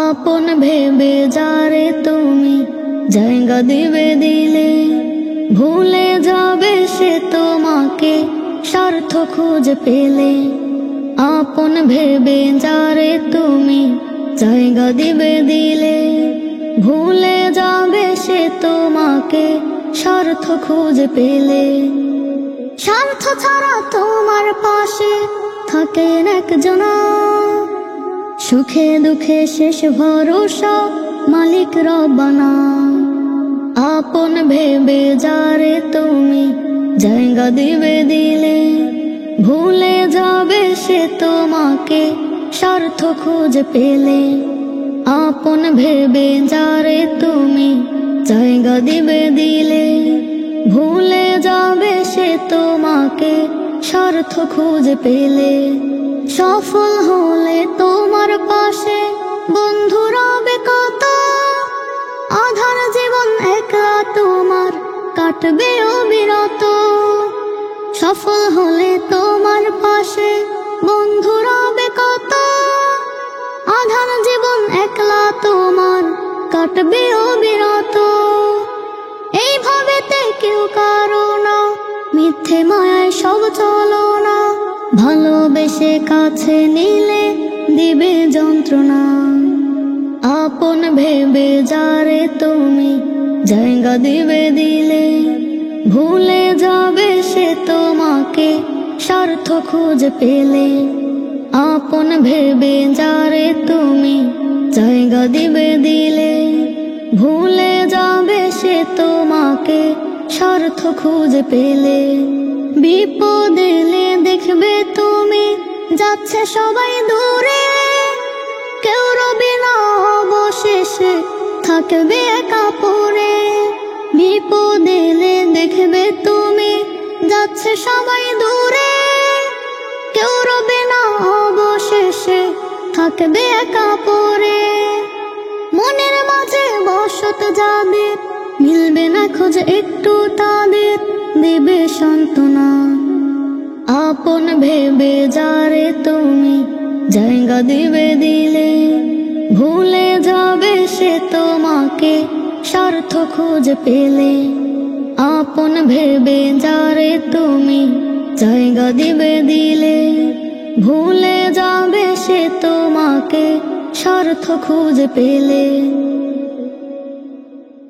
আপন ভেবে যারে তুমি জায়গা দিবে দিলে, ভুলে যাবে সে তোমাকে স্বার্থ খুঁজে পেলে। আপন ভেবে যারে তুমি জায়গা দিবে দিলে, ভুলে যাবে সে তোমাকে স্বার্থ খুঁজে পেলে। স্বার্থ ছাড়া তোমার পাশে থাকেন একজনা, সুখে দুঃখে শেষ ভরসা মালিক রব্বানা। আপন ভেবে যারে তুমি জায়গা দিবে দিলে, ভুলে যাবে সে তোমাকে স্বার্থ খুঁজে পেলে। আপন ভেবে যারে তুমি জায়গা দিবে দিলে, ভুলে যাবে সে তোমাকে স্বার্থ খুঁজে পেলে। সফল হলে তোমার পাশে বন্ধু রবে কত, আধার জীবন একা তোমার কাটবে অবিরত। সফল হলে তোমার পাশে বন্ধু রবে কত, আধার জীবন একলা তোমার কাটবে অবিরত। এইভাবেতে কেউ কারো না, মিথ্যে মায়ায় সব চলো না, ভালোবেসে কাছে নিলে দিবে যন্ত্রণা। আপন ভেবে যারে তুমি জায়গা দিবে দিলে, ভুলে যাবে সে তোমাকে স্বার্থ খুঁজে পেলে। আপন ভেবে যারে তুমি জায়গা দিবে দিলে, ভুলে যাবে সে তোমাকে স্বার্থ খুঁজে পেলে। বিপদ এলে দেখবে তুমি যাচ্ছে সবাই দূরে, কেউ রবে না অবশেষে থাকবে একা পড়ে। বিপদ এলে দেখবে তুমি যাচ্ছে সবাই দূরে, কেউ রবে না অবশেষে থাকবে একা পড়ে। মনের মাঝে বসত যাদের, মিলবে না খোঁজ একটু তাদের দিবে সান্ত্বনা। আপন ভেবে যারে তুমি জায়গা দিবে দিলে, ভুলে যাবে সে তোমাকে স্বার্থ খুঁজে পেলে। আপন ভেবে যারে তুমি জায়গা দিবে দিলে, ভুলে যাবে সে তোমাকে স্বার্থ খুঁজে পেলে।